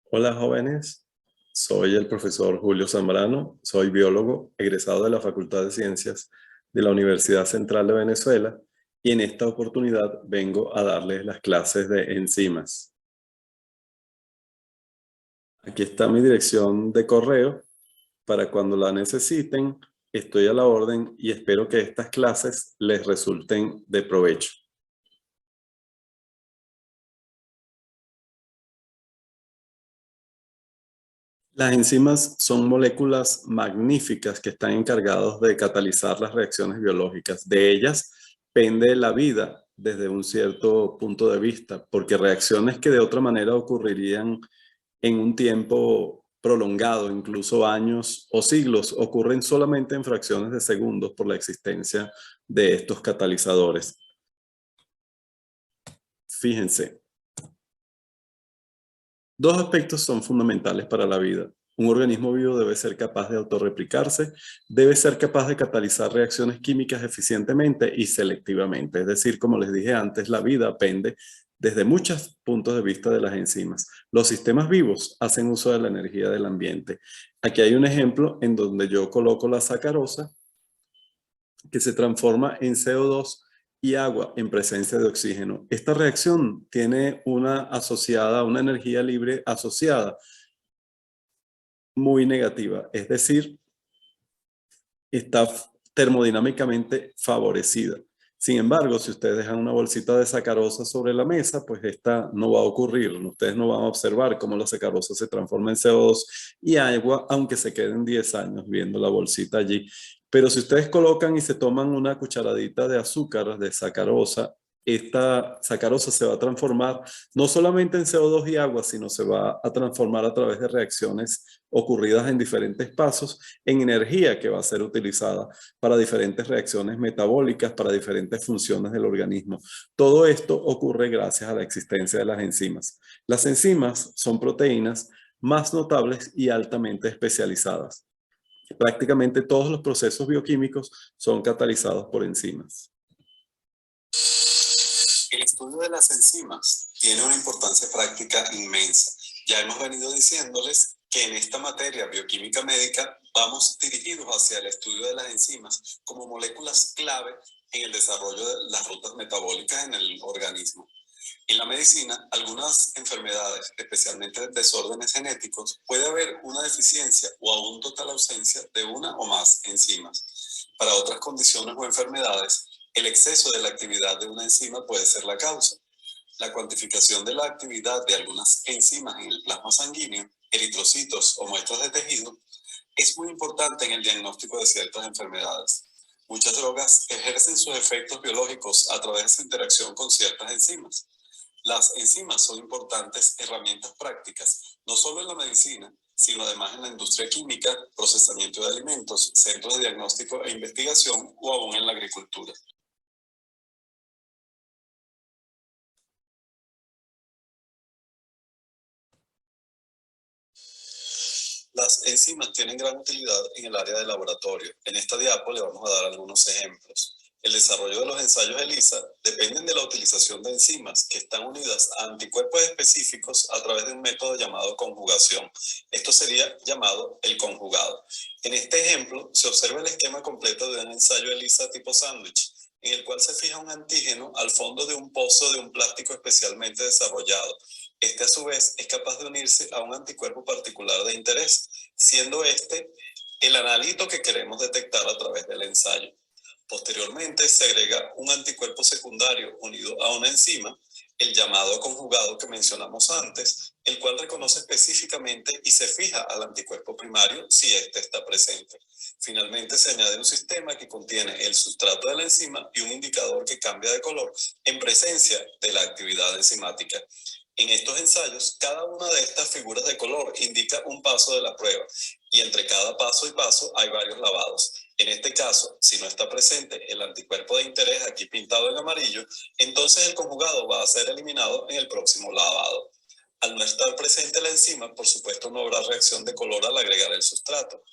Hola jóvenes, soy el profesor Julio Zambrano, soy biólogo egresado de la Facultad de Ciencias de la Universidad Central de Venezuela y en esta oportunidad vengo a darles las clases de enzimas. Aquí está mi dirección de correo para cuando la necesiten, estoy a la orden y espero que estas clases les resulten de provecho. Las enzimas son moléculas magníficas que están encargadas de catalizar las reacciones biológicas. De ellas pende la vida desde un cierto punto de vista, porque reacciones que de otra manera ocurrirían en un tiempo prolongado, incluso años o siglos, ocurren solamente en fracciones de segundos por la existencia de estos catalizadores. Fíjense, dos aspectos son fundamentales para la vida. Un organismo vivo debe ser capaz de autorreplicarse, debe ser capaz de catalizar reacciones químicas eficientemente y selectivamente. Es decir, como les dije antes, la vida pende desde muchos puntos de vista de las enzimas. Los sistemas vivos hacen uso de la energía del ambiente. Aquí hay un ejemplo en donde yo coloco la sacarosa que se transforma en CO2 y agua en presencia de oxígeno. Esta reacción tiene una energía libre asociada muy negativa, es decir, está termodinámicamente favorecida. Sin embargo, si ustedes dejan una bolsita de sacarosa sobre la mesa, pues esta no va a ocurrir. Ustedes no van a observar cómo la sacarosa se transforma en CO2 y agua, aunque se queden 10 años viendo la bolsita allí. Pero si ustedes colocan y se toman una cucharadita de azúcar, de sacarosa, esta sacarosa se va a transformar no solamente en CO2 y agua, sino se va a transformar a través de reacciones ocurridas en diferentes pasos en energía que va a ser utilizada para diferentes reacciones metabólicas, para diferentes funciones del organismo. Todo esto ocurre gracias a la existencia de las enzimas. Las enzimas son proteínas más notables y altamente especializadas. Prácticamente todos los procesos bioquímicos son catalizados por enzimas. El estudio de las enzimas tiene una importancia práctica inmensa. Ya hemos venido diciéndoles que en esta materia bioquímica médica vamos dirigidos hacia el estudio de las enzimas como moléculas clave en el desarrollo de las rutas metabólicas en el organismo. En la medicina, algunas enfermedades, especialmente desórdenes genéticos, puede haber una deficiencia o aún total ausencia de una o más enzimas. Para otras condiciones o enfermedades, el exceso de la actividad de una enzima puede ser la causa. La cuantificación de la actividad de algunas enzimas en el plasma sanguíneo, eritrocitos o muestras de tejido, es muy importante en el diagnóstico de ciertas enfermedades. Muchas drogas ejercen sus efectos biológicos a través de su interacción con ciertas enzimas. Las enzimas son importantes herramientas prácticas, no solo en la medicina, sino además en la industria química, procesamiento de alimentos, centros de diagnóstico e investigación o aún en la agricultura. Las enzimas tienen gran utilidad en el área de laboratorio. En esta diapo le vamos a dar algunos ejemplos. El desarrollo de los ensayos ELISA dependen de la utilización de enzimas que están unidas a anticuerpos específicos a través de un método llamado conjugación. Esto sería llamado el conjugado. En este ejemplo se observa el esquema completo de un ensayo ELISA tipo sándwich, en el cual se fija un antígeno al fondo de un pozo de un plástico especialmente desarrollado. Este a su vez es capaz de unirse a un anticuerpo particular de interés, siendo este el analito que queremos detectar a través del ensayo. Posteriormente se agrega un anticuerpo secundario unido a una enzima, el llamado conjugado que mencionamos antes, el cual reconoce específicamente y se fija al anticuerpo primario si éste está presente. Finalmente se añade un sistema que contiene el sustrato de la enzima y un indicador que cambia de color en presencia de la actividad enzimática. En estos ensayos, cada una de estas figuras de color indica un paso de la prueba y entre cada paso y paso hay varios lavados. En este caso, si no está presente el anticuerpo de interés aquí pintado en amarillo, entonces el conjugado va a ser eliminado en el próximo lavado. Al no estar presente la enzima, por supuesto no habrá reacción de color al agregar el sustrato.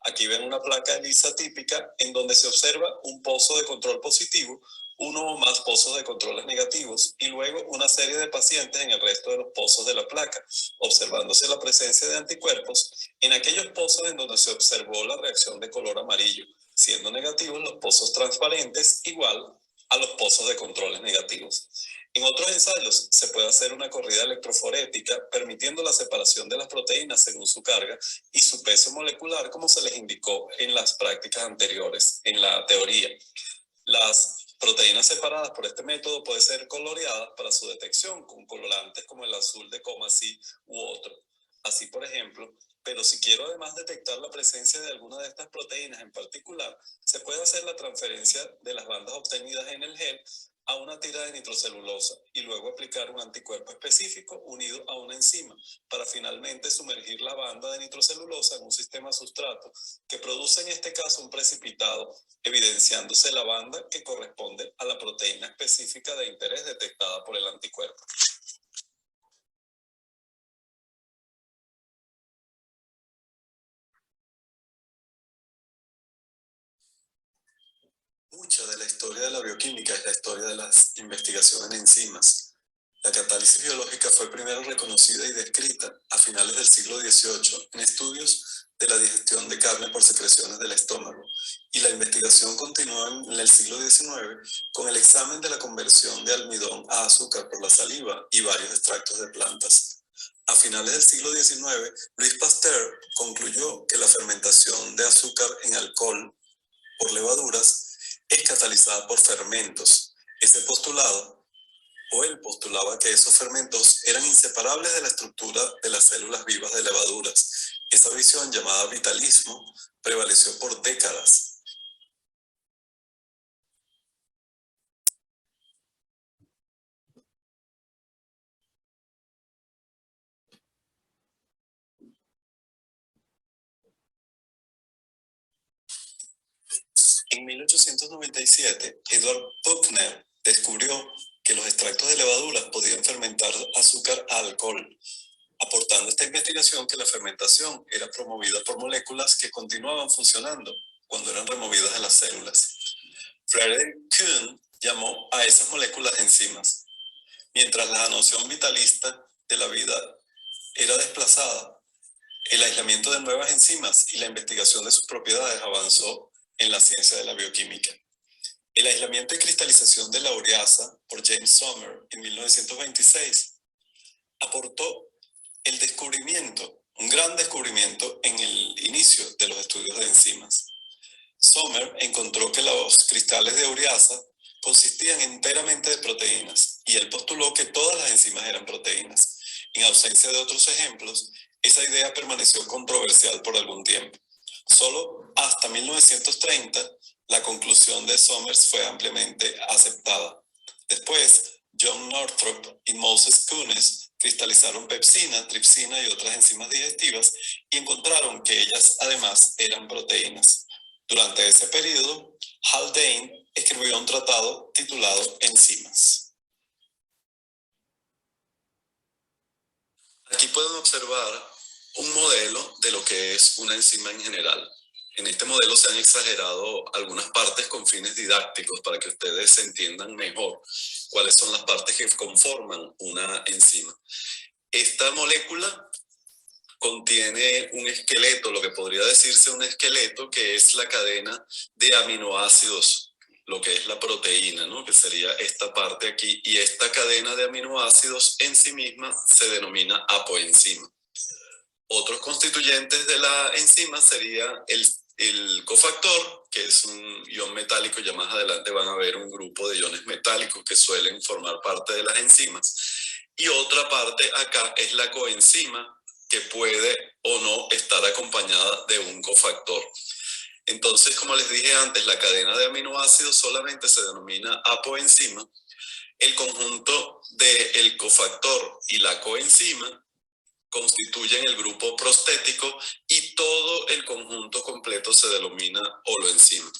Aquí ven una placa ELISA típica en donde se observa un pozo de control positivo uno o más pozos de controles negativos y luego una serie de pacientes en el resto de los pozos de la placa, observándose la presencia de anticuerpos en aquellos pozos en donde se observó la reacción de color amarillo, siendo negativos los pozos transparentes igual a los pozos de controles negativos. En otros ensayos se puede hacer una corrida electroforética permitiendo la separación de las proteínas según su carga y su peso molecular, como se les indicó en las prácticas anteriores, en la teoría. Las proteínas separadas por este método pueden ser coloreadas para su detección con colorantes como el azul de COMACI u otro. Así, por ejemplo, pero si quiero además detectar la presencia de alguna de estas proteínas en particular, se puede hacer la transferencia de las bandas obtenidas en el gel a una tira de nitrocelulosa y luego aplicar un anticuerpo específico unido a una enzima para finalmente sumergir la banda de nitrocelulosa en un sistema sustrato que produce en este caso un precipitado, evidenciándose la banda que corresponde a la proteína específica de interés detectada por el anticuerpo. Mucha de la historia de la bioquímica es la historia de las investigaciones en enzimas. La catálisis biológica fue primero reconocida y descrita a finales del siglo XVIII en estudios de la digestión de carne por secreciones del estómago, y la investigación continuó en el siglo XIX con el examen de la conversión de almidón a azúcar por la saliva y varios extractos de plantas. A finales del siglo XIX, Louis Pasteur concluyó que la fermentación de azúcar en alcohol por levaduras es catalizada por fermentos. Ese postulado, o él postulaba que esos fermentos eran inseparables de la estructura de las células vivas de levaduras. Esa visión, llamada vitalismo, prevaleció por décadas. En 1897, Edward Buckner descubrió que los extractos de levaduras podían fermentar azúcar a alcohol, aportando esta investigación que la fermentación era promovida por moléculas que continuaban funcionando cuando eran removidas de las células. Frederick Kuhn llamó a esas moléculas enzimas. Mientras la noción vitalista de la vida era desplazada, el aislamiento de nuevas enzimas y la investigación de sus propiedades avanzó en la ciencia de la bioquímica. El aislamiento y cristalización de la ureasa por James Sommer en 1926 aportó el descubrimiento, un gran descubrimiento en el inicio de los estudios de enzimas. Sommer encontró que los cristales de ureasa consistían enteramente de proteínas y él postuló que todas las enzimas eran proteínas. En ausencia de otros ejemplos, esa idea permaneció controversial por algún tiempo. Solo hasta 1930 la conclusión de Somers fue ampliamente aceptada. Después, John Northrop y Moses Kunis cristalizaron pepsina, tripsina y otras enzimas digestivas y encontraron que ellas además eran proteínas. Durante ese periodo, Haldane escribió un tratado titulado Enzimas. Aquí pueden observar un modelo de lo que es una enzima en general. En este modelo se han exagerado algunas partes con fines didácticos para que ustedes entiendan mejor cuáles son las partes que conforman una enzima. Esta molécula contiene un esqueleto, lo que podría decirse un esqueleto, que es la cadena de aminoácidos, lo que es la proteína, ¿no? Que sería esta parte aquí, y esta cadena de aminoácidos en sí misma se denomina apoenzima. Otros constituyentes de la enzima sería el cofactor, que es un ion metálico. Ya más adelante van a ver un grupo de iones metálicos que suelen formar parte de las enzimas. Y otra parte acá es la coenzima, que puede o no estar acompañada de un cofactor. Entonces, como les dije antes, la cadena de aminoácidos solamente se denomina apoenzima. El conjunto del cofactor y la coenzima constituyen el grupo prostético y todo el conjunto completo se denomina holoenzima.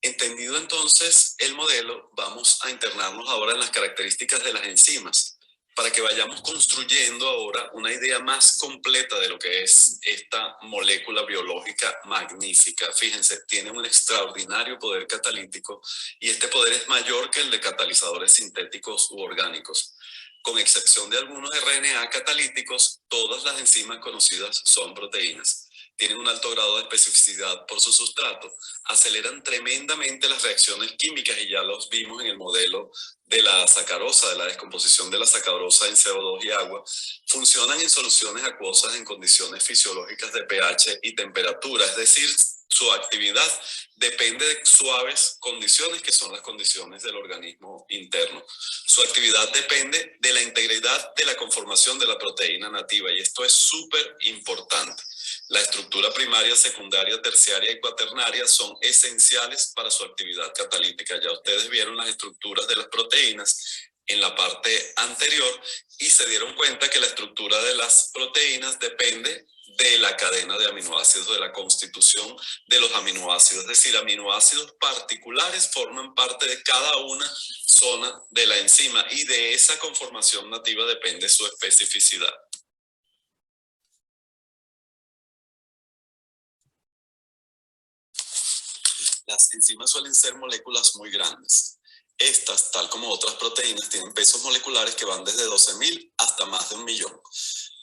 Entendido entonces el modelo, vamos a internarnos ahora en las características de las enzimas para que vayamos construyendo ahora una idea más completa de lo que es esta molécula biológica magnífica. Fíjense, tiene un extraordinario poder catalítico y este poder es mayor que el de catalizadores sintéticos u orgánicos. Con excepción de algunos RNA catalíticos, todas las enzimas conocidas son proteínas. Tienen un alto grado de especificidad por su sustrato, aceleran tremendamente las reacciones químicas y ya los vimos en el modelo de la sacarosa, de la descomposición de la sacarosa en CO2 y agua, funcionan en soluciones acuosas en condiciones fisiológicas de pH y temperatura, es decir, su actividad depende de suaves condiciones que son las condiciones del organismo interno. Su actividad depende de la integridad de la conformación de la proteína nativa y esto es súper importante. La estructura primaria, secundaria, terciaria y cuaternaria son esenciales para su actividad catalítica. Ya ustedes vieron las estructuras de las proteínas en la parte anterior y se dieron cuenta que la estructura de las proteínas depende de la cadena de aminoácidos, de la constitución de los aminoácidos. Es decir, aminoácidos particulares forman parte de cada una zona de la enzima y de esa conformación nativa depende su especificidad. Las enzimas suelen ser moléculas muy grandes. Estas, tal como otras proteínas, tienen pesos moleculares que van desde 12.000 hasta más de 1.000.000.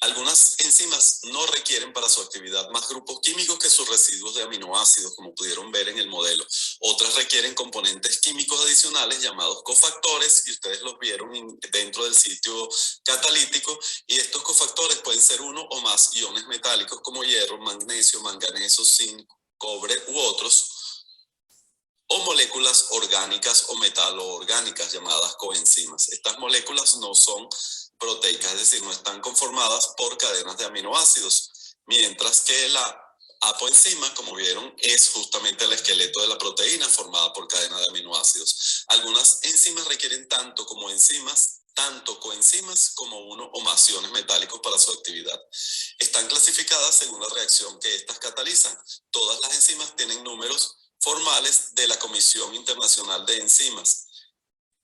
Algunas enzimas no requieren para su actividad más grupos químicos que sus residuos de aminoácidos, como pudieron ver en el modelo. Otras requieren componentes químicos adicionales llamados cofactores, y ustedes los vieron dentro del sitio catalítico, y estos cofactores pueden ser uno o más iones metálicos como hierro, magnesio, manganeso, zinc, cobre u otros, o moléculas orgánicas o metaloorgánicas llamadas coenzimas. Estas moléculas no son proteicas, es decir, no están conformadas por cadenas de aminoácidos, mientras que la apoenzima, como vieron, es justamente el esqueleto de la proteína formada por cadenas de aminoácidos. Algunas enzimas requieren tanto coenzimas como uno o más iones metálicos para su actividad. Están clasificadas según la reacción que estas catalizan. Todas las enzimas tienen números formales de la Comisión Internacional de Enzimas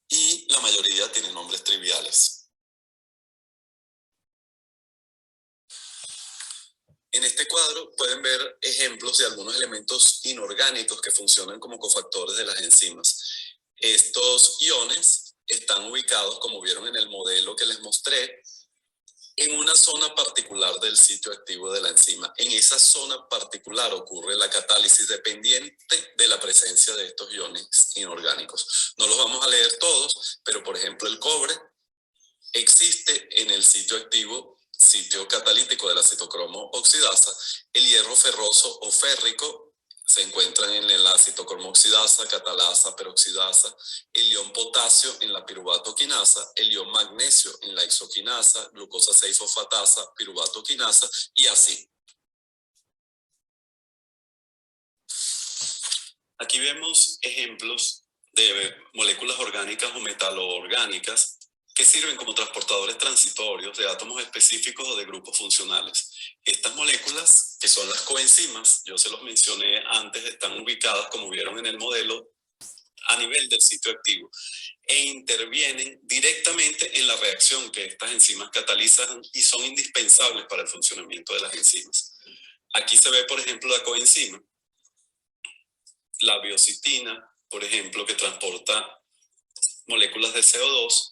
y la mayoría tienen nombres triviales. En este cuadro pueden ver ejemplos de algunos elementos inorgánicos que funcionan como cofactores de las enzimas. Estos iones están ubicados, como vieron en el modelo que les mostré, en una zona particular del sitio activo de la enzima. En esa zona particular ocurre la catálisis dependiente de la presencia de estos iones inorgánicos. No los vamos a leer todos, pero por ejemplo el cobre existe en el sitio activo, sitio catalítico de la citocromo oxidasa. El hierro ferroso o férrico se encuentran en la citocromo oxidasa, catalasa, peroxidasa, el ion potasio en la piruvato quinasa, el ion magnesio en la isoquinasa, glucosa 6-fosfatasa, piruvato quinasa y así. Aquí vemos ejemplos de moléculas orgánicas o metaloorgánicas que sirven como transportadores transitorios de átomos específicos o de grupos funcionales. Estas moléculas, que son las coenzimas, yo se los mencioné antes, están ubicadas, como vieron en el modelo, a nivel del sitio activo e intervienen directamente en la reacción que estas enzimas catalizan y son indispensables para el funcionamiento de las enzimas. Aquí se ve, por ejemplo, la coenzima, la biocitina, por ejemplo, que transporta moléculas de CO2,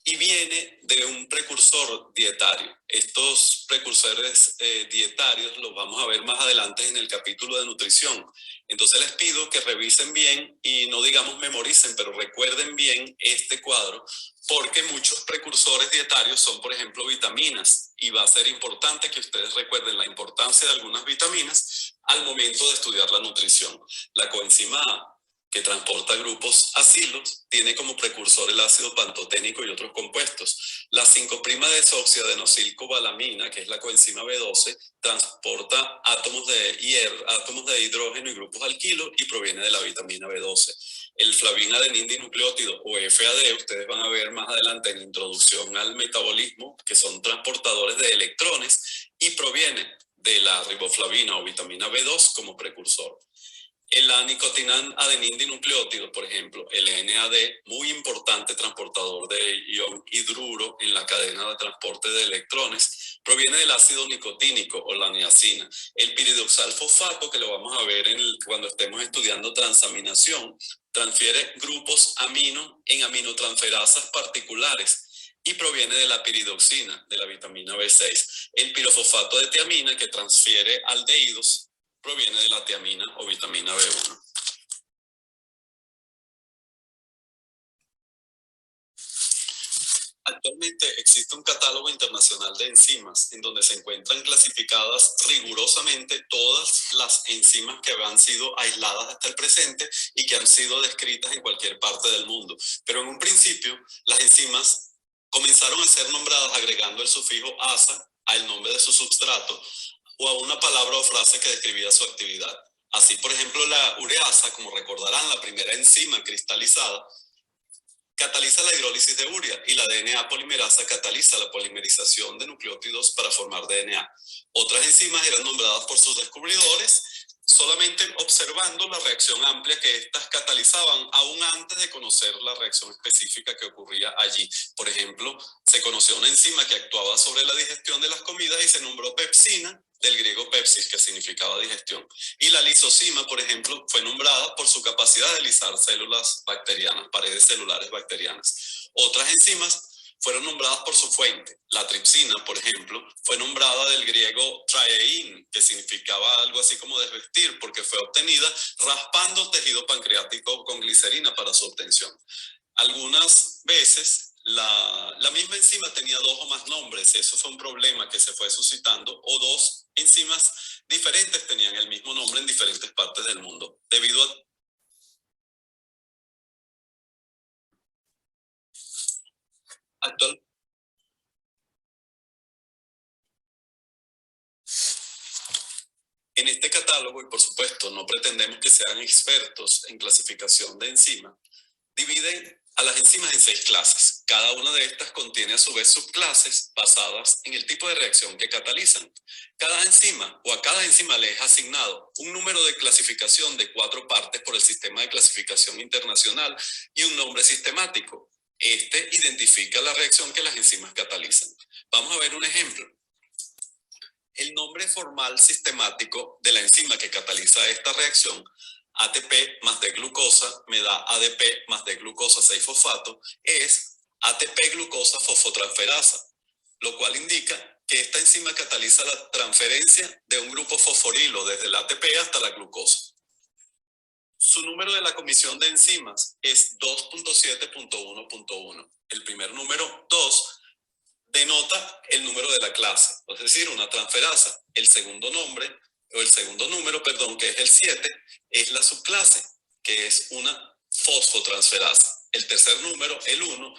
y viene de un precursor dietario. Estos precursores dietarios los vamos a ver más adelante en el capítulo de nutrición. Entonces les pido que revisen bien y no digamos memoricen, pero recuerden bien este cuadro, porque muchos precursores dietarios son, por ejemplo, vitaminas, y va a ser importante que ustedes recuerden la importancia de algunas vitaminas al momento de estudiar la nutrición. La coenzima A, que transporta grupos acilos, tiene como precursor el ácido pantoténico y otros compuestos. La 5'-desoxiadenosilcobalamina, que es la coenzima B12, transporta átomos de hidrógeno y grupos alquilos y proviene de la vitamina B12. El flavín-adenín dinucleótido o FAD, ustedes van a ver más adelante en la introducción al metabolismo, que son transportadores de electrones y proviene de la riboflavina o vitamina B2 como precursor. La nicotina adenín dinucleótido, por ejemplo, el NAD, muy importante transportador de ion hidruro en la cadena de transporte de electrones, proviene del ácido nicotínico o la niacina. El piridoxal fosfato, que lo vamos a ver cuando estemos estudiando transaminación, transfiere grupos amino en aminotransferasas particulares y proviene de la piridoxina, de la vitamina B6. El pirofosfato de tiamina, que transfiere aldehídos, proviene de la tiamina o vitamina B1. Actualmente existe un catálogo internacional de enzimas en donde se encuentran clasificadas rigurosamente todas las enzimas que han sido aisladas hasta el presente y que han sido descritas en cualquier parte del mundo. Pero en un principio, las enzimas comenzaron a ser nombradas agregando el sufijo asa al nombre de su substrato o a una palabra o frase que describía su actividad. Así, por ejemplo, la ureasa, como recordarán, la primera enzima cristalizada, cataliza la hidrólisis de urea y la DNA polimerasa cataliza la polimerización de nucleótidos para formar DNA. Otras enzimas eran nombradas por sus descubridores solamente observando la reacción amplia que éstas catalizaban aún antes de conocer la reacción específica que ocurría allí. Por ejemplo, se conoció una enzima que actuaba sobre la digestión de las comidas y se nombró pepsina, del griego pepsis, que significaba digestión. Y la lisozima, por ejemplo, fue nombrada por su capacidad de lisar células bacterianas, paredes celulares bacterianas. Otras enzimas fueron nombradas por su fuente. La tripsina, por ejemplo, fue nombrada del griego traein, que significaba algo así como desvestir, porque fue obtenida raspando tejido pancreático con glicerina para su obtención. Algunas veces la misma enzima tenía dos o más nombres, eso fue un problema que se fue suscitando, o dos enzimas diferentes tenían el mismo nombre en diferentes partes del mundo, debido a actual. En este catálogo, y por supuesto no pretendemos que sean expertos en clasificación de enzimas, dividen a las enzimas en 6 clases. Cada una de estas contiene a su vez subclases basadas en el tipo de reacción que catalizan. Cada enzima o a cada enzima le es asignado un número de clasificación de 4 partes por el Sistema de Clasificación Internacional y un nombre sistemático. Este identifica la reacción que las enzimas catalizan. Vamos a ver un ejemplo. El nombre formal sistemático de la enzima que cataliza esta reacción, ATP más D-glucosa me da ADP más D-glucosa 6-fosfato, es ATP-glucosa fosfotransferasa, lo cual indica que esta enzima cataliza la transferencia de un grupo fosforilo desde el ATP hasta la glucosa. Su número de la comisión de enzimas es 2.7.1.1. El primer número, 2, denota el número de la clase, es decir, una transferasa. El segundo número, que es el 7, es la subclase, que es una fosfotransferasa. El tercer número, el 1,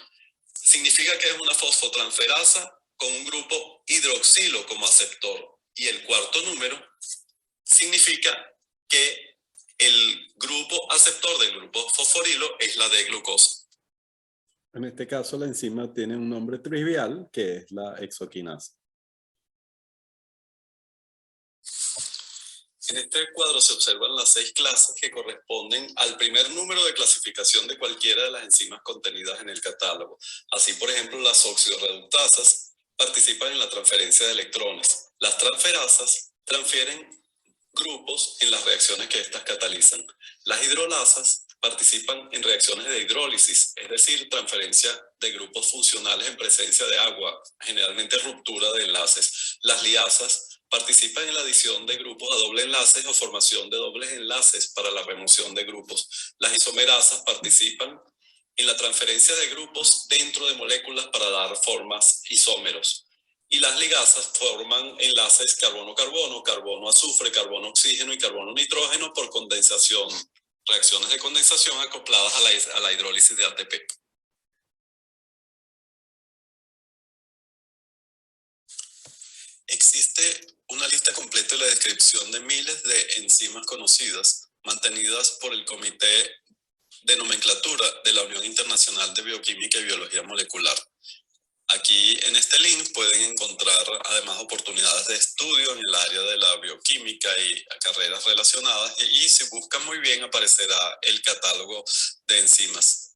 significa que es una fosfotransferasa con un grupo hidroxilo como aceptor. Y el cuarto número significa que el grupo aceptor del grupo fosforilo es la D-glucosa. En este caso, la enzima tiene un nombre trivial, que es la exoquinasa. En este cuadro se observan las 6 clases que corresponden al primer número de clasificación de cualquiera de las enzimas contenidas en el catálogo. Así, por ejemplo, las oxidorreductasas participan en la transferencia de electrones. Las transferasas transfieren grupos en las reacciones que éstas catalizan. Las hidrolasas participan en reacciones de hidrólisis, es decir, transferencia de grupos funcionales en presencia de agua, generalmente ruptura de enlaces. Las liasas participan en la adición de grupos a doble enlaces o formación de dobles enlaces para la remoción de grupos. Las isomerasas participan en la transferencia de grupos dentro de moléculas para dar formas isómeros. Y las ligasas forman enlaces carbono-carbono, carbono-azufre, carbono-oxígeno y carbono-nitrógeno por condensación, reacciones de condensación acopladas a la hidrólisis de ATP. Existe una lista completa de la descripción de miles de enzimas conocidas, mantenidas por el Comité de Nomenclatura de la Unión Internacional de Bioquímica y Biología Molecular. Aquí En este link pueden encontrar además oportunidades de estudio en el área de la bioquímica y carreras relacionadas y si buscan muy bien aparecerá el catálogo de enzimas.